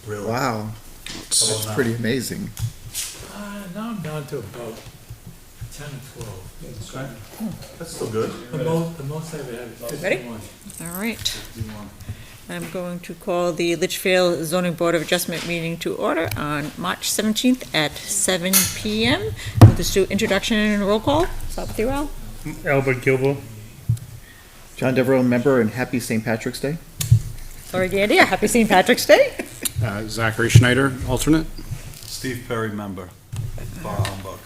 Really? Wow, that's now? pretty amazing. Now I'm down to about 10 or 12. Okay. That's still good. The most I've had is Ready? 51. All right. I'm going to call the Litchfield Zoning Board of Adjustment meeting to order on March 17th at 7 PM. We'll just do introduction and roll call. Start with you, Al. Albert Gilbo. John Devereaux, member, and happy St. Patrick's Day. Lori Gandia, happy St. Patrick's Day. Zachary Schneider, alternate. Steve Perry, member. Bar humbug.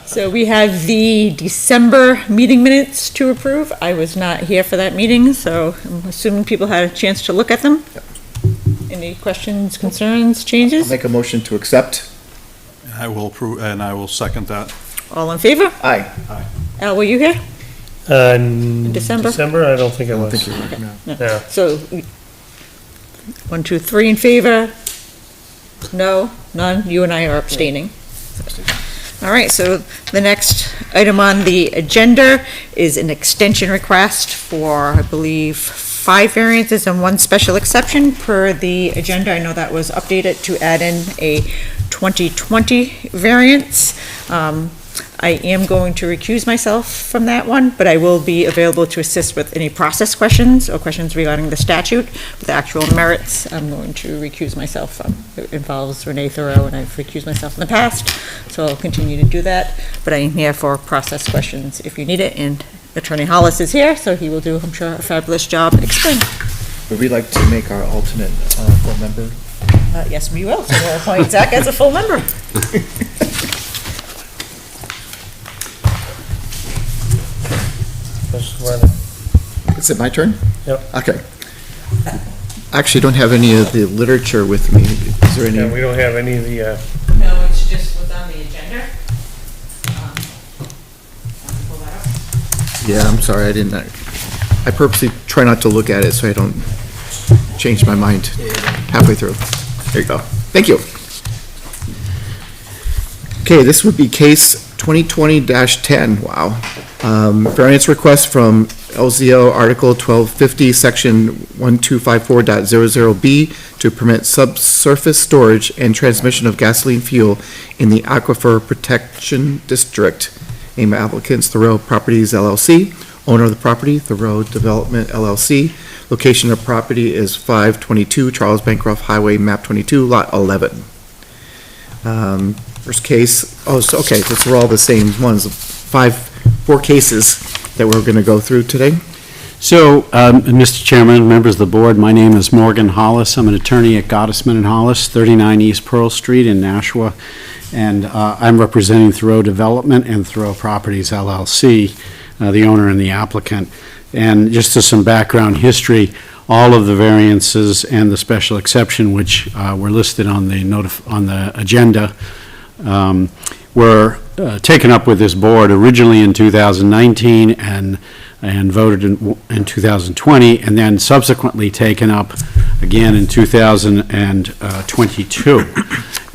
So we have the December meeting minutes to approve. I was not here for that meeting, so I'm assuming people had a chance to look at them. Any questions, concerns, I'll changes? make a motion to accept. I will approve, and I will second that. All in favor? Aye. Al, were you here? December? December, I don't think I I don't was. think you're right, no. Yeah. So, 1, 2, 3 in favor? No? None? You and I are abstaining. All right, so the next item on the agenda is an extension request for, I believe, 5 variances and 1 special exception per the agenda. I know that was updated to add in a 2020 variance. I am going to recuse myself from that one, but I will be available to assist with any process questions or questions regarding the statute. With the actual merits, I'm going to recuse myself. It involves Renee Thoreau, and I've recused myself in the past, so I'll continue to do that. But I am here for process questions if you need it, and Attorney Hollis is here, so he will do, I'm sure, a fabulous job explaining. Would we like to make our alternate full member? Yes, we will, so we'll appoint Zach as a full member. Just running. Is it my turn? Yep. Okay. I actually don't have any of the literature with me. Is there Yeah, any? we don't have any of the, No, it's just what's on the agenda. Pull that up. Yeah, I'm sorry, I didn't. I purposely try not to look at it so I don't change my mind halfway through. There you go. Thank you. Okay, this would be case 2020-10, wow. Variance request from LZO Article 1250, Section 1254.00B to permit subsurface storage and transmission of gasoline fuel in the Aquifer Protection District. Name of applicants, Thoreau Properties LLC. Owner of the property, Thoreau Development LLC. Location of property is 522 Charles Bancroft Highway, map 22, lot 11. First case, okay, those are all the same ones, 4 cases that we're going to go through today. So, Mr. Chairman, members of the board, my name is Morgan Hollis. I'm an attorney at Gottesman and Hollis, 39 East Pearl Street in Nashua, and I'm representing Thoreau Development and Thoreau Properties LLC, the owner and the applicant. And just as some background history, all of the variances and the special exception, which were listed on the agenda, were taken up with this board originally in 2019 and voted in 2020, and then subsequently taken up again in 2022.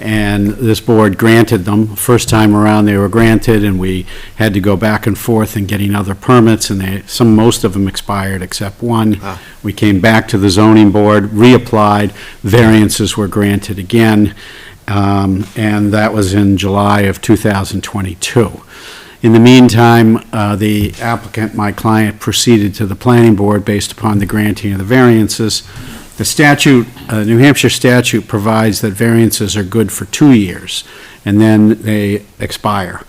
And this board granted them. First time around they were granted, and we had to go back and forth in getting other permits, and most of them expired except one. We came back to the zoning board, reapplied, variances were granted again, and that was in July of 2022. In the meantime, the applicant, my client, proceeded to the planning board based upon the granting of the variances. The statute, New Hampshire statute provides that variances are good for 2 years, and then they expire.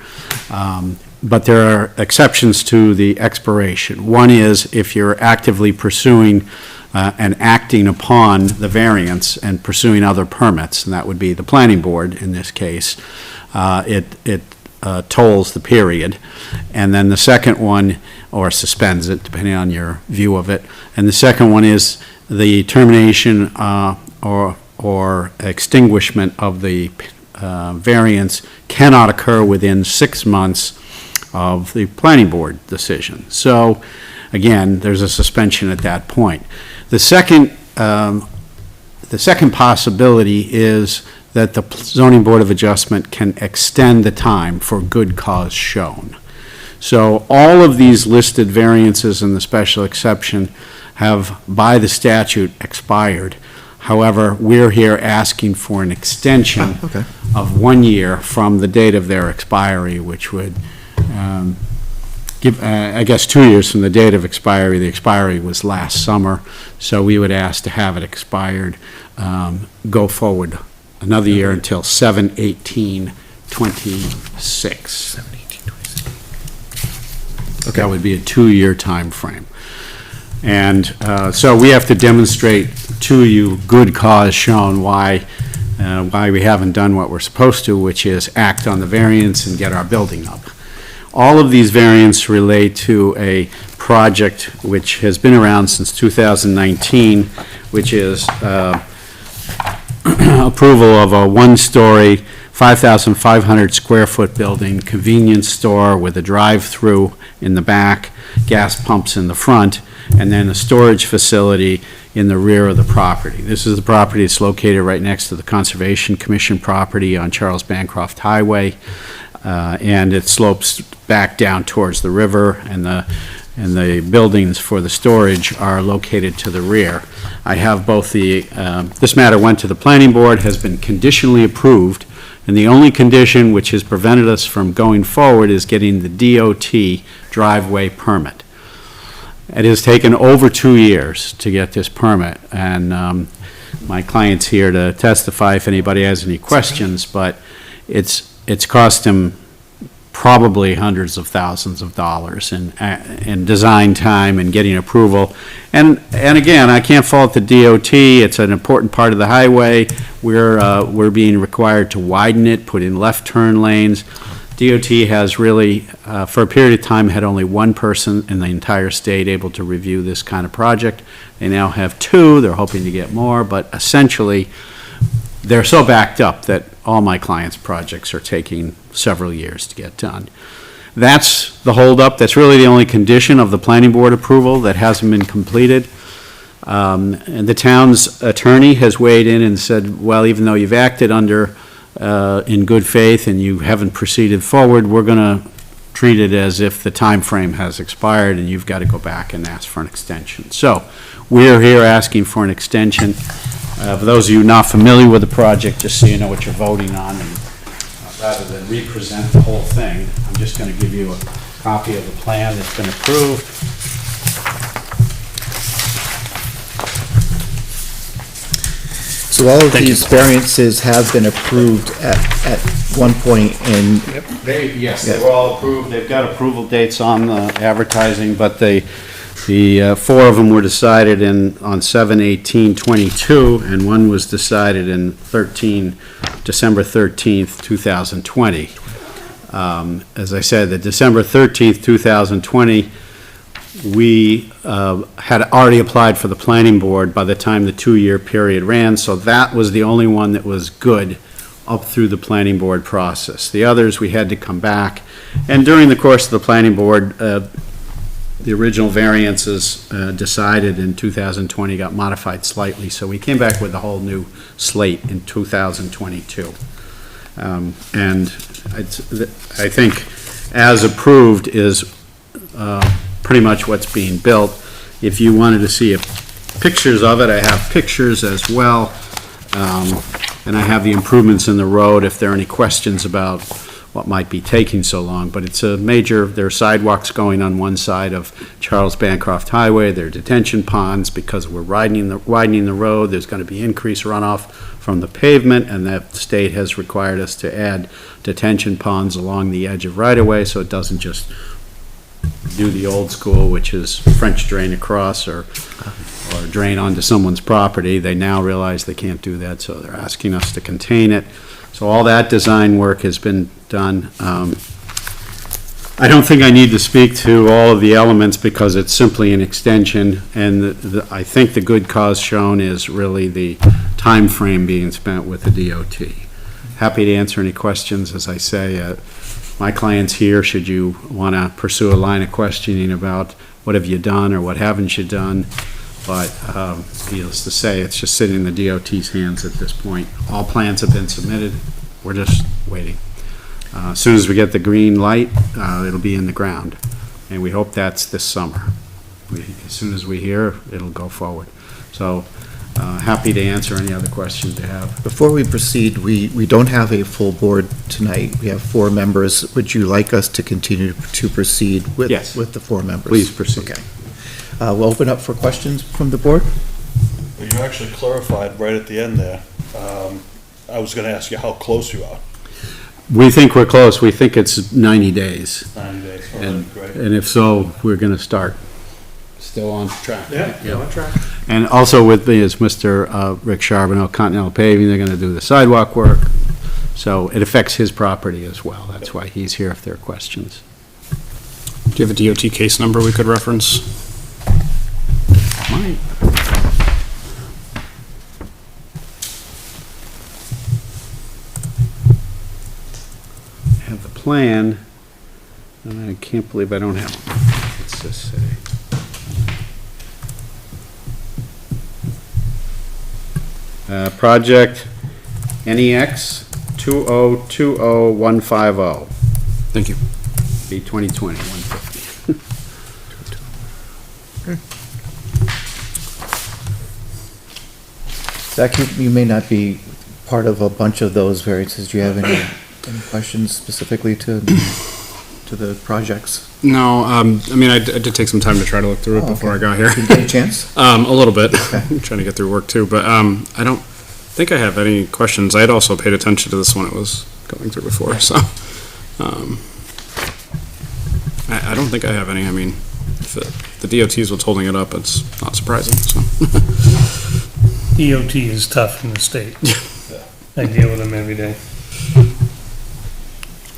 But there are exceptions to the expiration. One is if you're actively pursuing and acting upon the variance and pursuing other permits, and that would be the planning board in this case, it tolls the period. And then the second one, or suspends it, depending on your view of it. And the second one is the termination or extinguishment of the variance cannot occur within 6 months of the planning board decision. So, again, there's a suspension at that point. The second possibility is that the zoning board of adjustment can extend the time for good cause shown. So all of these listed variances in the special exception have, by the statute, expired. However, we're here asking for an extension Okay. of 1 year from the date of their expiry, which would give, I guess, 2 years from the date of expiry. The expiry was last summer, so we would ask to have it expired, go forward another year until 7/18/26. Okay. That would be a 2-year time frame. And so we have to demonstrate to you good cause shown why we haven't done what we're supposed to, which is act on the variance and get our building up. All of these variants relate to a project which has been around since 2019, which is approval of a one-story, 5,500 square foot building, convenience store with a drive-through in the back, gas pumps in the front, and then a storage facility in the rear of the property. This is the property that's located right next to the Conservation Commission property on Charles Bancroft Highway, and it slopes back down towards the river, and the buildings for the storage are located to the rear. I have both this matter went to the planning board, has been conditionally approved, and the only condition which has prevented us from going forward is getting the DOT driveway permit. It has taken over 2 years to get this permit, and my client's here to testify if anybody has any questions, but it's cost him probably hundreds of thousands of dollars in design time and getting approval. And again, I can't fault the DOT. It's an important part of the highway. We're being required to widen it, put in left turn lanes. DOT has really, for a period of time, had only one person in the entire state able to review this kind of project. They now have 2. They're hoping to get more, but essentially, they're so backed up that all my clients' projects are taking several years to get done. That's the holdup. That's really the only condition of the planning board approval that hasn't been completed. And the town's attorney has weighed in and said, well, even though you've acted in good faith and you haven't proceeded forward, we're going to treat it as if the time frame has expired and you've got to go back and ask for an extension. So we're here asking for an extension. For those of you not familiar with the project, just so you know what you're voting on, and rather than represent the whole thing, I'm just going to give you a copy of the plan that's been approved. So all of these variances have been approved at one point, and Yes, they were all approved. They've got approval dates on the advertising, but the 4 of them were decided on 7/18/22, and one was decided in December 13th, 2020. As I said, the December 13th, 2020, we had already applied for the planning board by the time the 2-year period ran, so that was the only one that was good up through the planning board process. The others, we had to come back, and during the course of the planning board, the original variances decided in 2020 got modified slightly, so we came back with a whole new slate in 2022. And I think as approved is pretty much what's being built. If you wanted to see pictures of it, I have pictures as well. And I have the improvements in the road if there are any questions about what might be taking so long, but it's a major, there are sidewalks going on one side of Charles Bancroft Highway, there are detention ponds because we're widening the road, there's going to be increased runoff from the pavement, and that state has required us to add detention ponds along the edge of right-of-way, so it doesn't just do the old school, which is French drain across or drain onto someone's property. They now realize they can't do that, so they're asking us to contain it. So all that design work has been done. I don't think I need to speak to all of the elements because it's simply an extension, and I think the good cause shown is really the time frame being spent with the DOT. Happy to answer any questions. As I say, my client's here should you want to pursue a line of questioning about what have you done or what haven't you done. But needless to say, it's just sitting in the DOT's hands at this point. All plans have been submitted. We're just waiting. As soon as we get the green light, it'll be in the ground. And we hope that's this summer. As soon as we hear, it'll go forward. So, happy to answer any other questions you have. Before we proceed, we don't have a full board tonight. We have 4 members. Would you like us to continue to proceed with? Yes. With the 4 members? Please proceed. Okay. We'll open up for questions from the board. Well, you actually clarified right at the end there. I was gonna ask you how close you are. We think we're close. We think it's 90 days. 90 days, all And, right, great. and if so, we're gonna start. Still on track. Yeah, on track. And also with me is Mr. Rick Charbonneau, Continental Paving. They're gonna do the sidewalk work. So it affects his property as well. That's why he's here if there are questions. Do you have a DOT case number we could reference? Mike? I have the plan, and I can't believe I don't have one. What's this say? Project NEX 2020150, Thank you. B 2020 150. Zach, you may not be part of a bunch of those variances. Do you have any questions specifically to the projects? No, I mean, I did take some time to try to look through it Oh, before I okay. got here. Did you get a chance? A little bit. I'm trying to get through work too, but I don't think I have any questions. I had also paid attention to this when it was going through before, so I don't think I have any. I mean, if the DOT is what's holding it up, it's not surprising, so. DOT is tough in the state. I deal with them every day.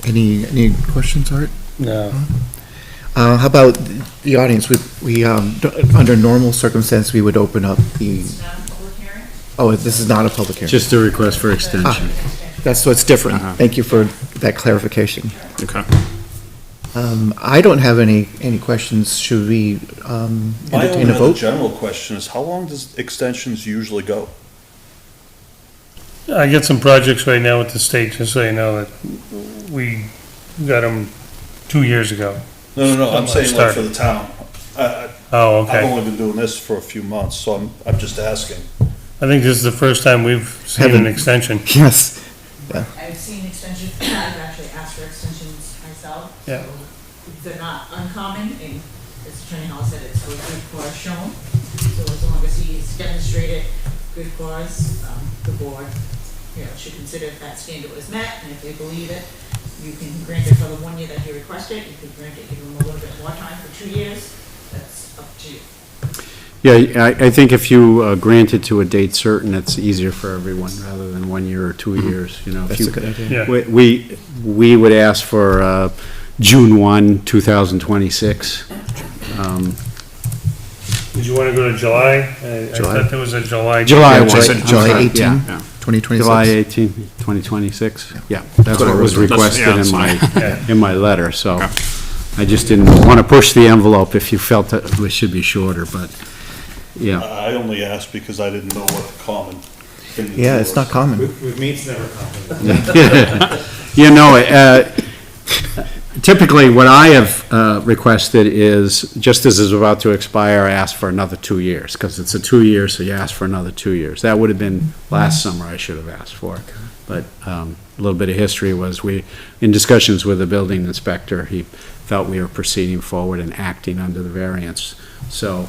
Any questions, Art? No. How about the audience? Under normal circumstance, we would open up the, oh, this is not a public hearing. Just a request for extension. That's what's different. Uh-huh. Thank you for that clarification. Okay. I don't have any questions. Should we My entertain only a other vote? general question is, how long does extensions usually go? I got some projects right now with the state, just so you know, that we got them 2 years ago. No, I'm saying like Start. for the town. Oh, I've okay. only been doing this for a few months, so I'm just asking. I think this is the first time we've seen an Haven't- extension. Yes. I've seen extensions, I've actually asked for extensions myself. Yeah. So they're not uncommon, and as Attorney Hall said, it's for good cause shown. So as long as he's demonstrated good cause, the board, should consider if that standard was met, and if they believe it, you can grant it for the 1 year that he requested, you could grant it, give him a little bit more time for 2 years, that's up to you. Yeah, I think if you grant it to a date certain, it's easier for everyone, rather than 1 year or 2 years, you know. If That's you- a good idea. Yeah. We would ask for June 1, 2026. Did you want to go to July? I July. thought there was a July. July Yeah, 1. July- I'm July sorry, 18? yeah, yeah. 2026? July 18, 2026? Yeah, that's what was requested yeah, in my, Yeah. in my letter, so Okay. I just didn't want to push the envelope if you felt that it should be shorter, but, yeah. I only asked because I didn't know what the common thing Yeah, it's not was. common. With me, it's never common. You know, typically, what I have requested is, just as it's about to expire, I ask for another 2 years, because it's a 2 year, so you ask for another 2 years. That would have been last summer I should have asked for. But a little bit of history was in discussions with the building inspector, he felt we were proceeding forward and acting under the variance. So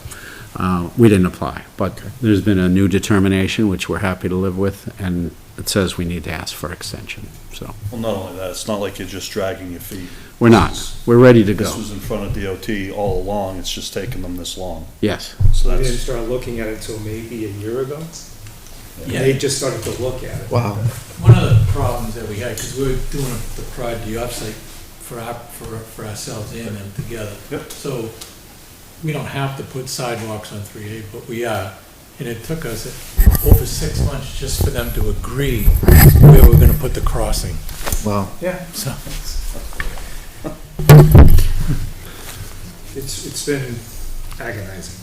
we didn't apply. But there's been a new determination, which we're happy to live with, and it says we need to ask for extension, so. Well, not only that, it's not like you're just dragging your feet. We're not. We're ready to This go. was in front of DOT all along, it's just taken them this long. Yes. So We didn't that's, start looking at it until maybe a year ago. They just started to look at it. Wow. One of the problems that we had, because we were doing the offsite for ourselves and them together. Yep. So we don't have to put sidewalks on 3A, but we are. And it took us over 6 months just for them to agree where we're gonna put the crossing. Wow. Yeah. So, It's been agonizing.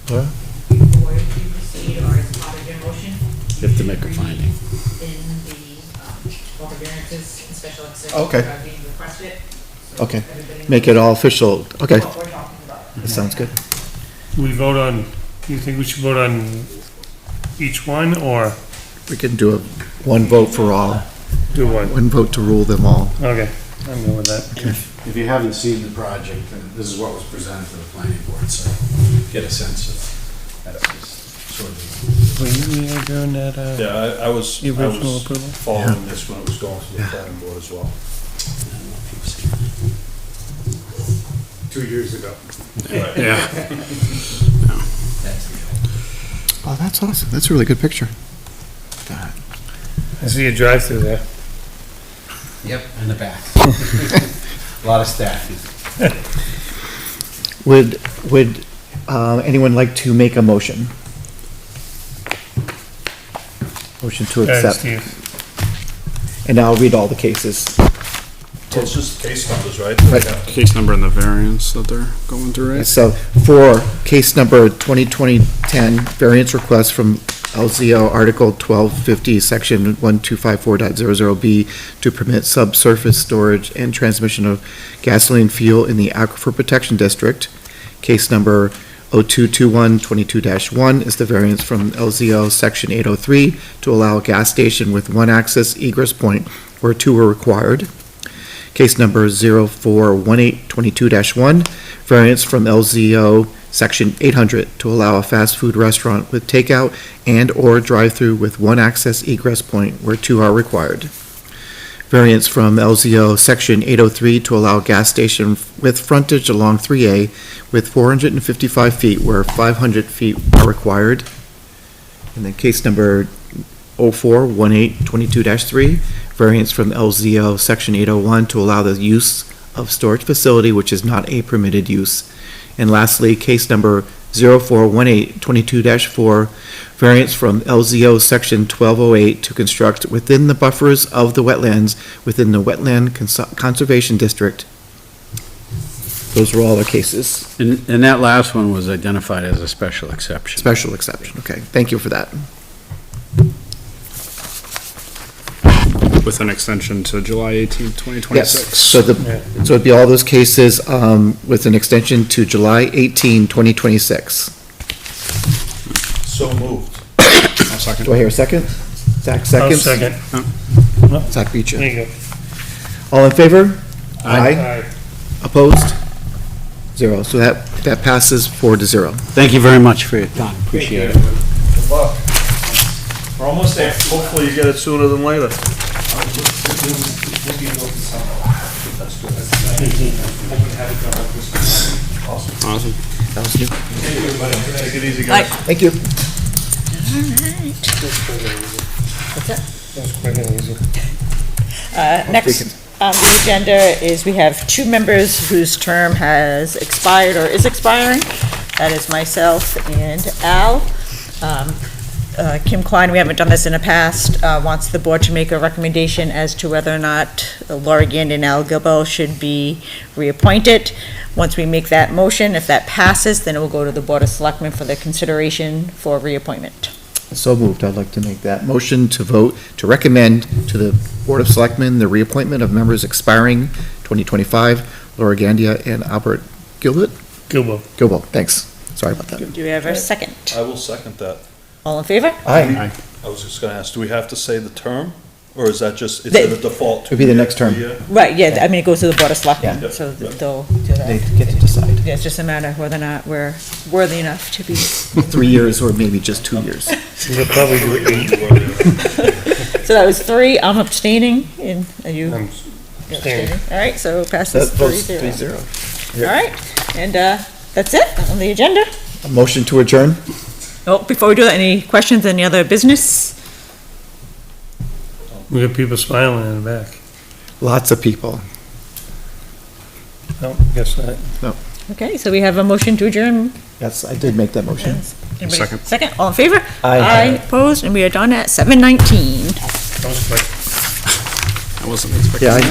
Laura? Before you proceed, or as part of your motion. You have to make a finding. In the, all the variances and special exceptions Okay. that are being requested. So Okay. everybody Make it all official. Okay. knows what we're talking about. That sounds good. We vote on, do you think we should vote on each one or We can do a one vote for all, do one? one vote to rule them all. Okay, I'm good with that. If you haven't seen the project, this is what was presented to the planning board, so get a sense of that. It was sort of We are doing that, Yeah, I was The original approval? following this when it was going through the planning board as well. 2 years ago. Yeah. Oh, that's awesome. That's a really good picture. I see a drive-through there. Yep, in the back. A lot of staff. Would anyone like to make a motion? Motion to accept, Steve. and I'll read all the cases. Well, it's just case numbers, right? Right. Case number and the variance that they're going through, right? So for case number 2020-10, variance request from LZO Article 1250, Section 1254.00B to permit subsurface storage and transmission of gasoline fuel in the Aquifer Protection District. Case number 0221-22-1 is the variance from LZO Section 803 to allow a gas station with one access egress point where two are required. Case number 041822-1, variance from LZO Section 800 to allow a fast food restaurant with takeout and/or drive-through with one access egress point where two are required. Variance from LZO Section 803 to allow a gas station with frontage along 3A with 455 feet where 500 feet are required. And then case number 041822-3, variance from LZO Section 801 to allow the use of storage facility which is not a permitted use. And lastly, case number 041822-4, variance from LZO Section 1208 to construct within the buffers of the wetlands within the Wetland Conservation District. Those were all the cases. And that last one was identified as a special exception. Special exception, okay. Thank you for that. With an extension to July 18th, 2026. Yes, so it'd be all those cases, with an extension to July 18, 2026. So moved. I'll second. Do I hear a second? Zach I'll seconds? second. Zach beat you. There you go. All in favor? Aye. Opposed? 0. So that passes 4-0. Thank you very much for your time, appreciate it. Good luck. We're almost there. Hopefully you get it sooner than later. Awesome. That was new. Take it easy, guys. Thank you. That was quick and easy. Next on the agenda is we have two members whose term has expired or is expiring. That is myself and Al. Kim Klein, we haven't done this in the past, wants the board to make a recommendation as to whether or not Laura Gand and Al Gilbo should be reappointed. Once we make that motion, if that passes, then it will go to the Board of Selectmen for their consideration for reappointment. So moved. I'd like to make that motion to vote to recommend to the Board of Selectmen the reappointment of members expiring 2025, Laura Gandia and Albert Gilbert. Gilbo, thanks. Sorry about that. Do we have a second? I will second that. All in favor? Aye. I was just gonna ask, do we have to say the term? Or is that just, it's The- in the default? It'd be the next term. 2 year? Right, yeah, I mean, it goes to the Board of Selectmen, Yeah. so they'll do They that. get to decide. Yeah, it's just a matter of whether or not we're worthy enough to be. 3 years or maybe just 2 years. We'll probably do it. So that was 3, I'm abstaining, and are you? I'm You're abstaining. abstaining? All right, so passes That votes 3-0. 3-0. All right, and that's it on the agenda. A motion to adjourn? Oh, before we do that, any questions, any other business? We got people smiling in the back. Lots of people. No, guess not. Okay, so we have a motion to adjourn. Yes, I did make that motion. Anybody- Second. Second, all in favor? Aye. Opposed, and we are done at 7:19. That was quick. I wasn't expecting Yeah, that.